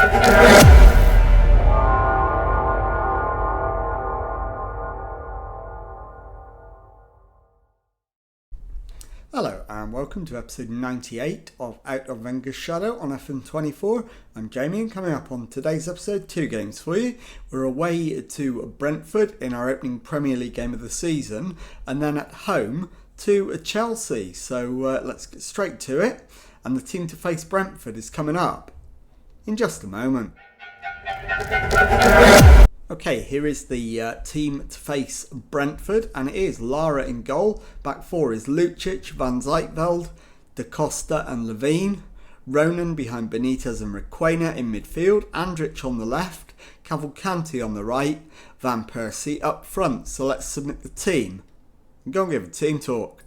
Hello and welcome to episode 98 of Out of Wenger'S Shadow on FM24. I'm Jamie and coming up on today's episode, two games for you. We're away to Brentford in our opening Premier League game of the season and then at home to Chelsea. So let's get straight to it, and the team to face Brentford is coming up in just a moment. Okay, here is the team to face Brentford, and it is Lara in goal. Back four is Lucic, Van Zijtveld, Da Costa and Levine. Ronan behind Benitez and Requena in midfield. Andrich on the left, Cavalcanti on the right, Van Persie up front. So let's submit the team and go and give a team talk.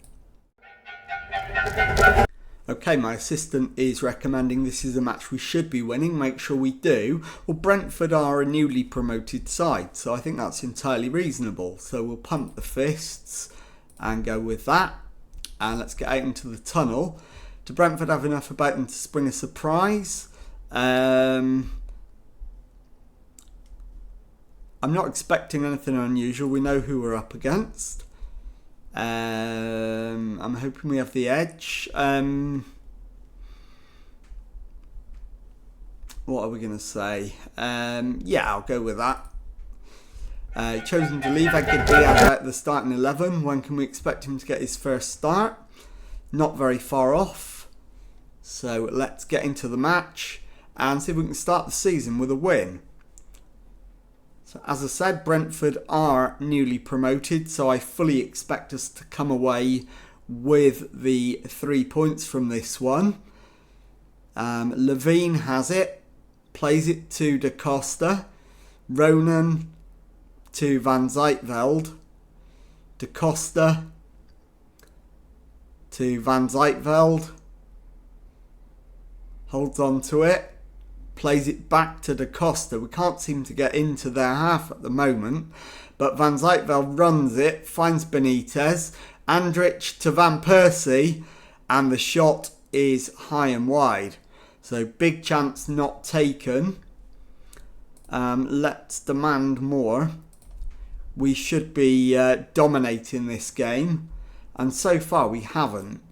Okay, my assistant is recommending this is a match we should be winning. Make sure we do. Well, Brentford are a newly promoted side, so I think that's entirely reasonable. So we'll pump the fists and go with that. And let's get out into the tunnel. Do Brentford have enough about them to spring a surprise? I'm not expecting anything unusual. We know who we're up against. I'm hoping we have the edge. What are we going to say? Yeah, I'll go with that. Chosen to leave Edgar Diaz out the starting 11. When can we expect him to get his first start? Not very far off. So let's get into the match and see if we can start the season with a win. So as I said, Brentford are newly promoted, so I fully expect us to come away with the 3 points from this one. Levine has it, plays it to Da Costa, Ronan to Van Zijtveld, Da Costa to Van Zijtveld, holds on to it. Plays it back to Da Costa. We can't seem to get into their half at the moment. But Van Zijtveld runs it, finds Benitez. Andrich to Van Persie. And the shot is high and wide. So big chance not taken. Let's demand more. We should be dominating this game. And so far we haven't.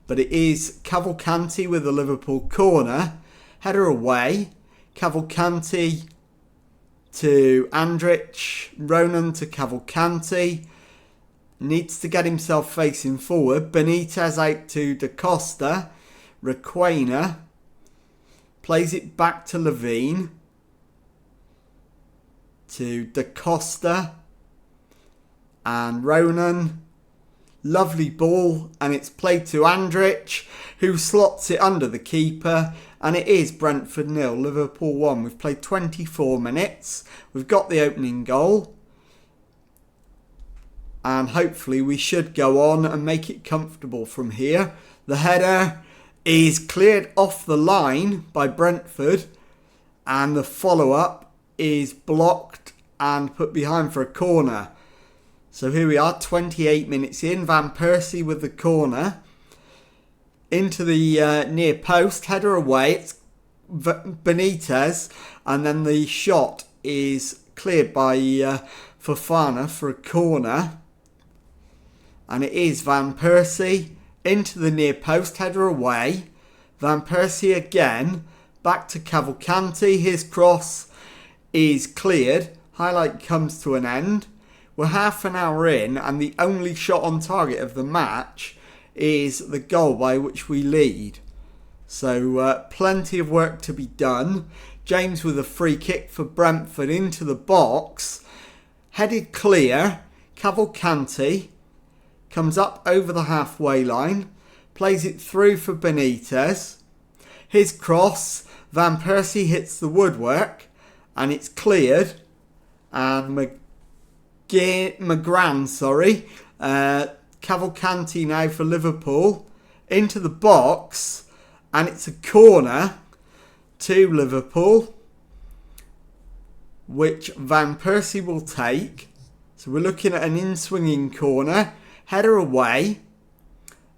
But it is Cavalcanti with a Liverpool corner. Header away, Cavalcanti to Andrich, Ronan to Cavalcanti, needs to get himself facing forward, Benitez out to Da Costa, Requena, plays it back to Levine, to Da Costa and Ronan. Lovely ball, and it's played to Andrich, who slots it under the keeper, and it is Brentford 0, Liverpool 1. We've played 24 minutes. We've got the opening goal, and hopefully we should go on and make it comfortable from here. The header is cleared off the line by Brentford, and the follow-up is blocked and put behind for a corner. So here we are, 28 minutes in. Van Persie with the corner. Into the near post. Header away. It's Benitez. And then the shot is cleared by Fofana for a corner. And it is Van Persie. Into the near post. Header away. Van Persie again. Back to Cavalcanti. His cross is cleared. Highlight comes to an end. We're half an hour in, and the only shot on target of the match is the goal by which we lead. So plenty of work to be done. James with a free kick for Brentford into the box. Headed clear. Cavalcanti comes up over the halfway line. Plays it through for Benitez. His cross. Van Persie hits the woodwork, and it's cleared. And Cavalcanti now for Liverpool into the box, and it's a corner to Liverpool, which Van Persie will take. So we're looking at an in-swinging corner, header away,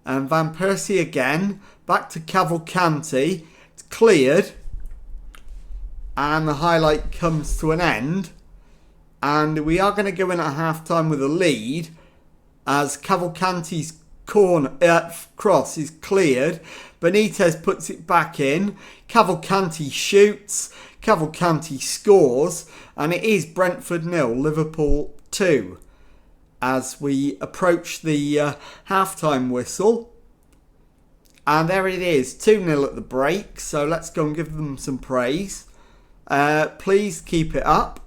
and Van Persie again back to Cavalcanti. It's cleared, And the highlight comes to an end. And we are going to go in at half-time with a lead as Cavalcanti's cross is cleared. Benitez puts it back in. Cavalcanti shoots. Cavalcanti scores. And it is Brentford 0, Liverpool 2. As we approach the half-time whistle. And there it is, 2-0 at the break. So let's go and give them some praise. Please keep it up.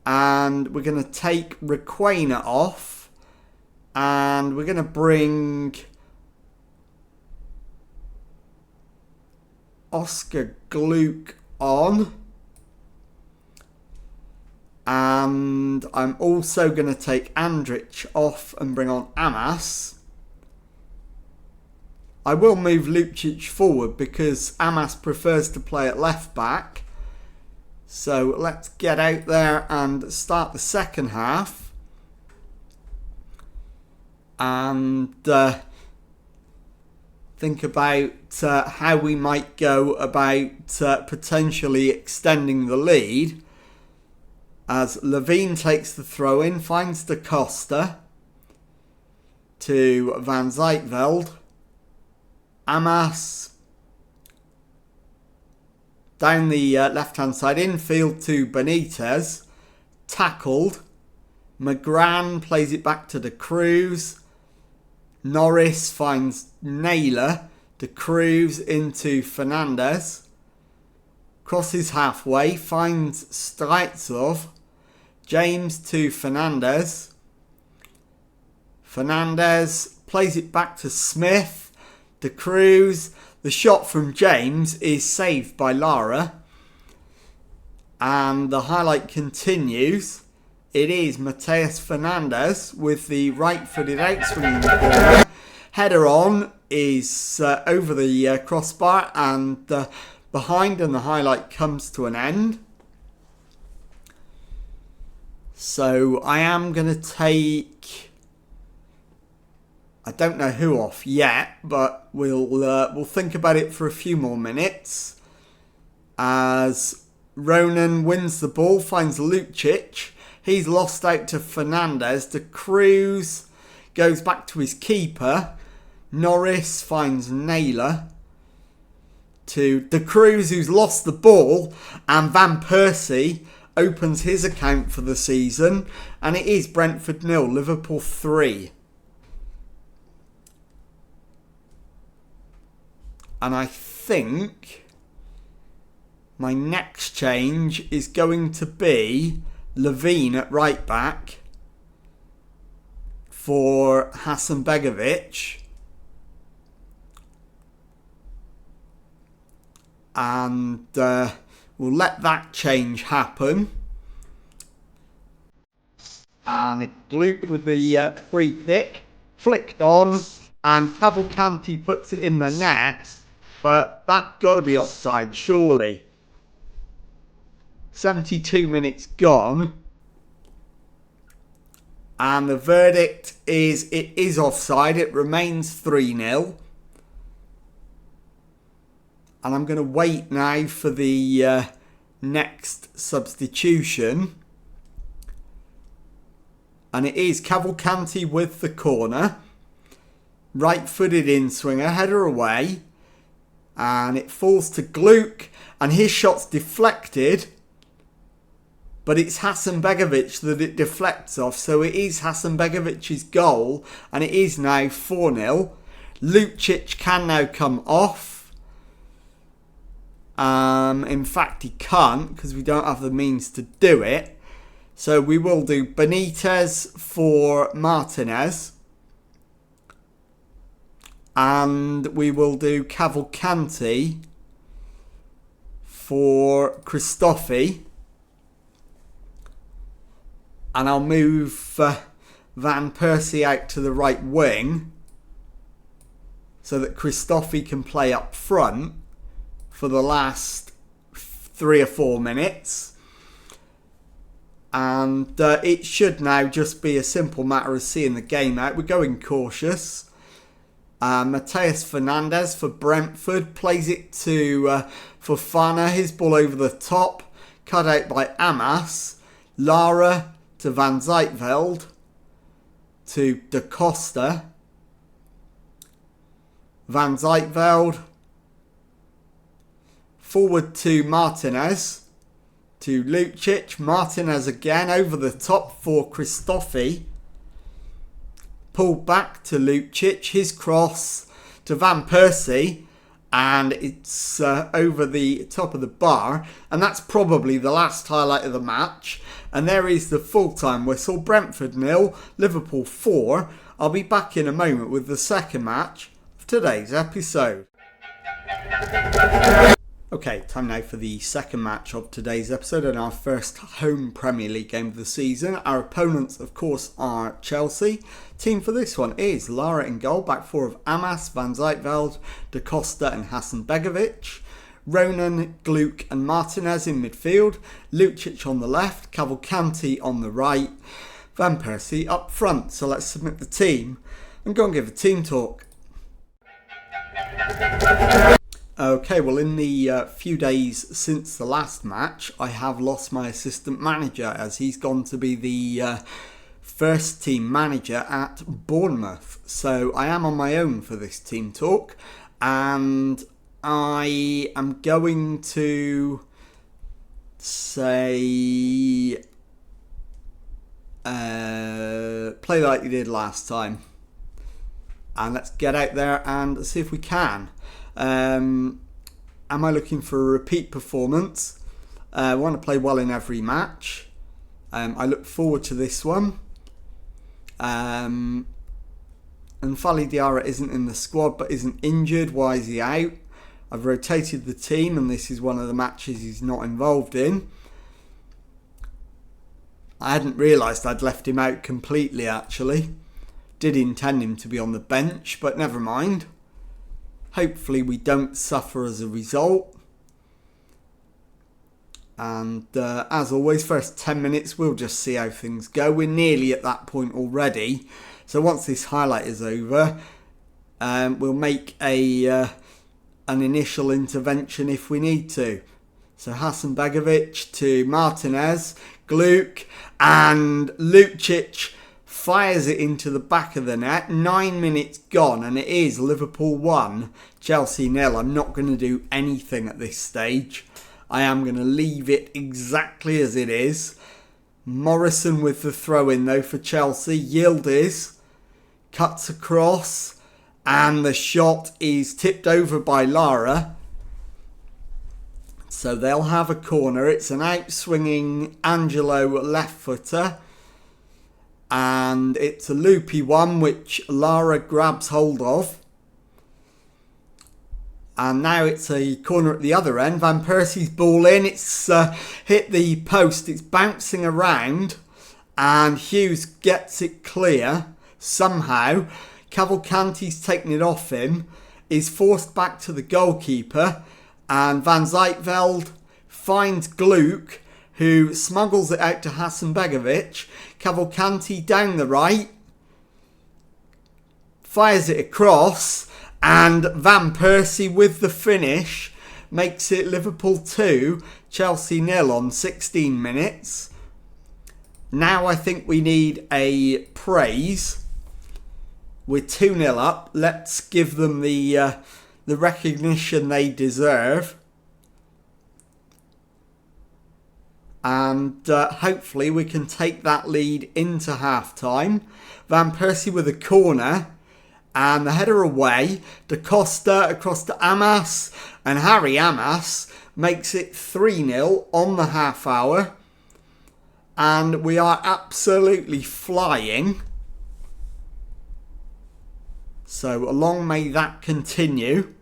And we're going to take Requena off. And we're going to bring Oscar Gluck on. And I'm also going to take Andrich off and bring on Amas. I will move Lucic forward because Amas prefers to play at left back. So let's get out there and start the second half. And think about how we might go about potentially extending the lead. As Levine takes the throw in, finds Da Costa to Van Zijtveld. Amas down the left-hand side, infield to Benitez. Tackled. McGran plays it back to De Cruz. Norris finds Naylor. De Cruz into Fernandez. Crosses halfway, finds Straitzov. James to Fernandez. Fernandez plays it back to Smith. De Cruz. The shot from James is saved by Lara. And the highlight continues. It is Mateus Fernandez with the right-footed outswinging corner. Header on is over the crossbar and behind, and the highlight comes to an end. So I am going to take, I don't know who off yet, but we'll think about it for a few more minutes. As Ronan wins the ball, finds Lucic. He's lost out to Fernandez. De Cruz goes back to his keeper. Norris finds Naylor to De Cruz, who's lost the ball, and Van Persie opens his account for the season, and it is Brentford 0, Liverpool 3. And I think my next change is going to be Levine at right back for Hasanbegovic. And we'll let that change happen. And it's Luke with the free kick. Flicked on. And Cavalcanti puts it in the net. But that's got to be offside, surely. 72 minutes gone. And the verdict is it is offside. It remains 3-0. And I'm going to wait now for the next substitution. And it is Cavalcanti with the corner. Right-footed in-swinger, header away. And it falls to Gluck. And his shot's deflected. But it's Hasanbegovic that it deflects off. So it is Hasanbegovic's goal. And it is now 4-0. Lucic can now come off. In fact, he can't because we don't have the means to do it. So we will do Benitez for Martinez. And we will do Cavalcanti for Christophe. And I'll move Van Persie out to the right wing so that Christophe can play up front for the last 3 or 4 minutes. And it should now just be a simple matter of seeing the game out. We're going cautious. Matheus Fernandes for Brentford plays it to Fofana. His ball over the top, cut out by Amas. Lara to Van Zijtveld to Da Costa. Van Zijtveld forward to Martinez, to Lucic. Martinez again over the top for Christofi. Pulled back to Lucic. His cross to Van Persie. And it's over the top of the bar. And that's probably the last highlight of the match. And there is the full-time whistle. Brentford 0, Liverpool 4. I'll be back in a moment with the second match of today's episode. Okay, time now for the second match of today's episode and our first home Premier League game of the season. Our opponents, of course, are Chelsea. Team for this one is Lara in goal, back four of Amas, Van Zijtveld, Da Costa and Hasanbegovic. Ronan, Gluck and Martinez in midfield. Lucic on the left, Cavalcanti on the right, Van Persie up front. So let's submit the team and go and give a team talk. Okay, well, in the few days since the last match, I have lost my assistant manager as he's gone to be the first team manager at Bournemouth. So I am on my own for this team talk, and I am going to say play like you did last time, and let's get out there and see if we can. Am I looking for a repeat performance? I want to play well in every match. I look forward to this one. And Fali Diarra isn't in the squad but isn't injured. Why is he out? I've rotated the team and this is one of the matches he's not involved in. I hadn't realised I'd left him out completely actually. Did intend him to be on the bench, but never mind. Hopefully we don't suffer as a result. And as always, first 10 minutes, we'll just see how things go. We're nearly at that point already. So once this highlight is over, we'll make an initial intervention if we need to. So Hasanbegovic to Martinez, Gluck, and Lucic fires it into the back of the net. 9 minutes gone and it is Liverpool 1, Chelsea 0. I'm not going to do anything at this stage. I am going to leave it exactly as it is. Morrison with the throw in though for Chelsea. Yildiz cuts across and the shot is tipped over by Lara. So they'll have a corner. It's an out-swinging Angelo left footer. And it's a loopy one which Lara grabs hold of. And now it's a corner at the other end. Van Persie's ball in. It's hit the post. It's bouncing around. And Hughes gets it clear somehow. Cavalcanti's taken it off him. Is forced back to the goalkeeper. And Van Zijtveld finds Gluck, who smuggles it out to Hasanbegovic. Cavalcanti down the right. Fires it across. And Van Persie with the finish makes it Liverpool 2, Chelsea 0 on 16 minutes. Now I think we need a praise. We're 2-0 up. Let's give them the recognition they deserve. And hopefully we can take that lead into half-time. Van Persie with a corner. And the header away. Da Costa across to Amas. And Harry Amas makes it 3-0 on the half hour. And we are absolutely flying. So long may that continue.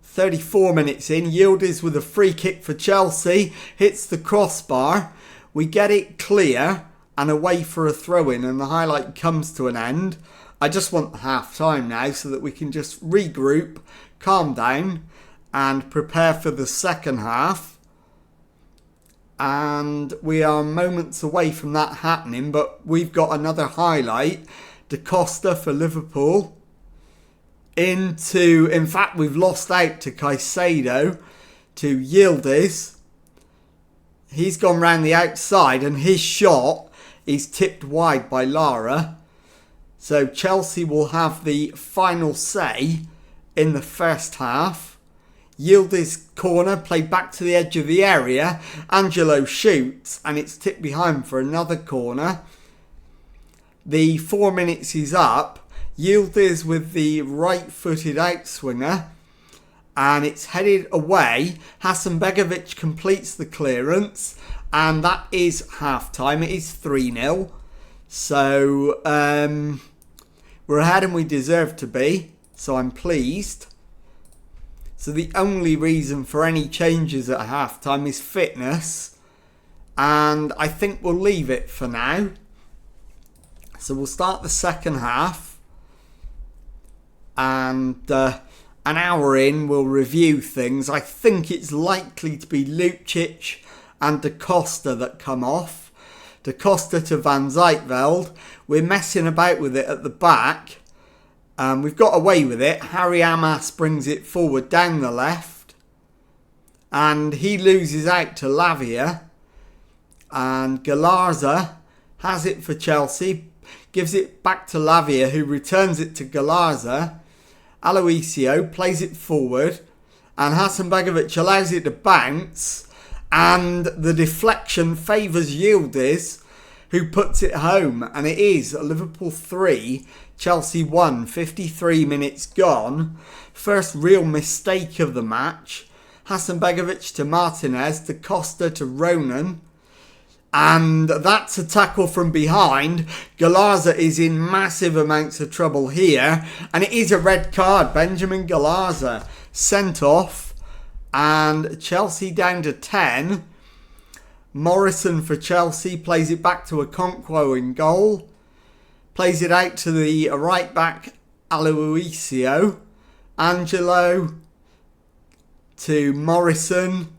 34 minutes in, Yildiz with a free kick for Chelsea, hits the crossbar, we get it clear and away for a throw-in and the highlight comes to an end. I just want half time now so that we can just regroup, calm down and prepare for the second half. And we are moments away from that happening, but we've got another highlight. Da Costa for Liverpool. in fact, we've lost out to Caicedo, to Yildiz. He's gone round the outside and his shot is tipped wide by Lara. So Chelsea will have the final say in the first half. Yildiz corner played back to the edge of the area. Angelo shoots and it's tipped behind for another corner. The 4 minutes is up. Yildiz with the right-footed outswinger. And it's headed away. Hasanbegovic completes the clearance. And that is half-time. It is 3-0. So we're ahead and we deserve to be. So I'm pleased. So the only reason for any changes at half-time is fitness. And I think we'll leave it for now. So we'll start the second half. And an hour in, we'll review things. I think it's likely to be Lucic and Da Costa that come off. Da Costa to Van Zijtveld. We're messing about with it at the back. We've got away with it. Harry Amas brings it forward down the left. And he loses out to Lavia. And Galarza has it for Chelsea. Gives it back to Lavia, who returns it to Galarza. Aloisio plays it forward. And Hasanbegovic allows it to bounce. And the deflection favours Yildiz, who puts it home. And it is Liverpool 3, Chelsea 1, 53 minutes gone. First real mistake of the match. Hasanbegovic to Martinez, Da Costa to Ronan. And that's a tackle from behind. Galarza is in massive amounts of trouble here. And it is a red card. Benjamin Galarza sent off. And Chelsea down to 10. Morrison for Chelsea plays it back to Okonkwo in goal. Plays it out to the right back Aloisio. Angelo to Morrison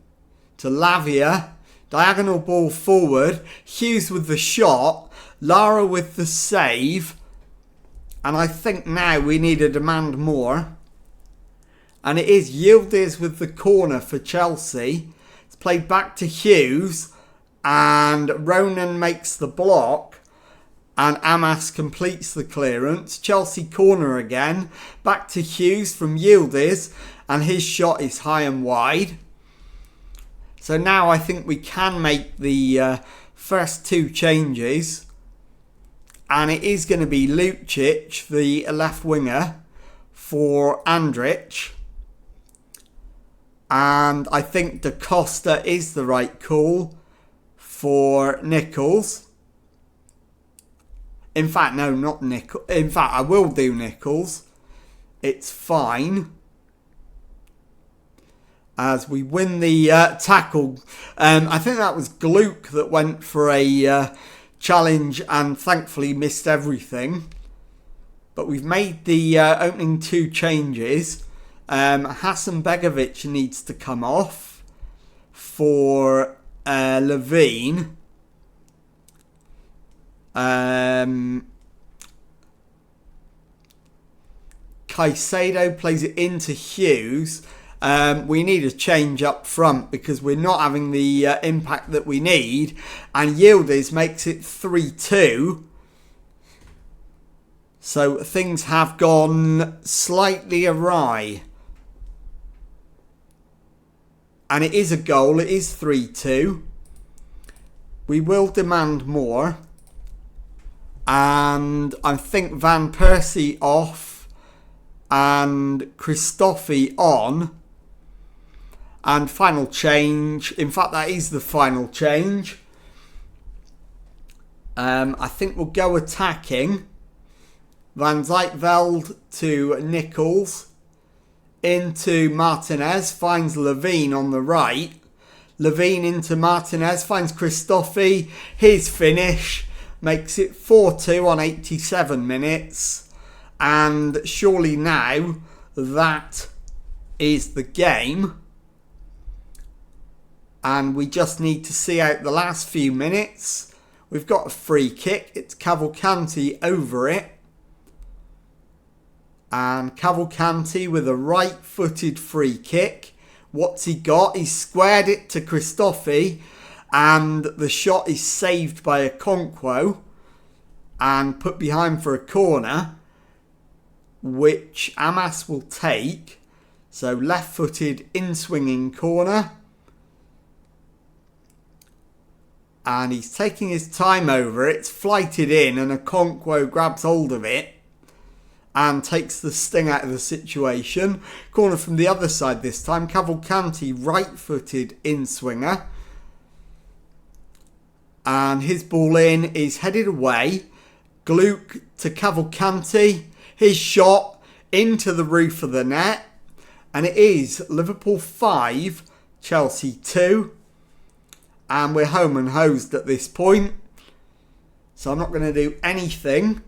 to Lavia. Diagonal ball forward. Hughes with the shot. Lara with the save. And I think now we need to demand more. And it is Yildiz with the corner for Chelsea. It's played back to Hughes. And Ronan makes the block. And Amas completes the clearance. Chelsea corner again. Back to Hughes from Yildiz. And his shot is high and wide. So now I think we can make the first two changes. And it is going to be Lucic, the left winger, for Andrich. And I think Da Costa is the right call for Nichols. In fact, no, not Nichols. In fact, I will do Nichols. It's fine. As we win the tackle. I think that was Gluck that went for a challenge and thankfully missed everything. But we've made the opening two changes. Hasanbegovic needs to come off for Levine. Caicedo plays it into Hughes. We need a change up front because we're not having the impact that we need. And Yildiz makes it 3-2. So things have gone slightly awry. And it is a goal. It is 3-2. We will demand more. And I think Van Persie off. And Christophe on. And final change. In fact, that is the final change. I think we'll go attacking. Van Zijtveld to Nichols. Into Martinez. Finds Levine on the right. Levine into Martinez. Finds Christophe. His finish. Makes it 4-2 on 87 minutes. And surely now that is the game. And we just need to see out the last few minutes. We've got a free kick. It's Cavalcanti over it. And Cavalcanti with a right-footed free kick. What's he got? He's squared it to Christophe, and the shot is saved by Okonkwo and put behind for a corner, which Amas will take. So left-footed in-swinging corner. And he's taking his time over it. It's flighted in, and Okonkwo grabs hold of it and takes the sting out of the situation. Corner from the other side this time. Cavalcanti, right-footed in-swinger. And his ball in is headed away. Gluck to Cavalcanti. His shot into the roof of the net. And it is Liverpool 5, Chelsea 2. And we're home and hosed at this point. So I'm not going to do anything.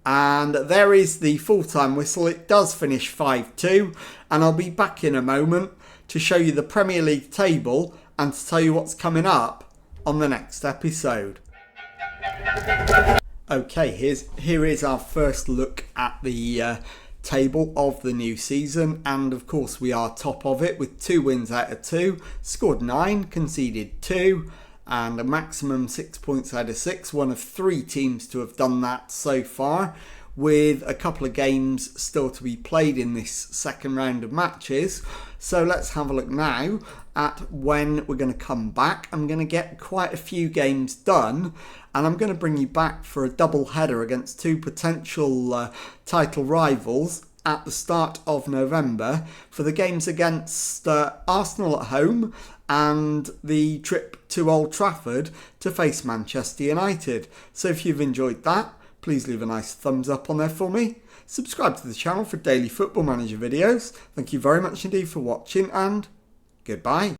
And there is the full-time whistle. It does finish 5-2. And I'll be back in a moment to show you the Premier League table and to tell you what's coming up on the next episode. Okay, here is our first look at the table of the new season, and of course we are top of it with 2 wins out of 2, scored 9, conceded 2, and a maximum 6 points out of 6, one of 3 teams to have done that so far, with a couple of games still to be played in this second round of matches. So let's have a look now at when we're going to come back. I'm going to get quite a few games done, and I'm going to bring you back for a double header against 2 potential title rivals at the start of November for the games against Arsenal at home and the trip to Old Trafford to face Manchester United. So if you've enjoyed that, please leave a nice thumbs up on there for me. Subscribe to the channel for daily Football Manager videos. Thank you very much indeed for watching, and goodbye.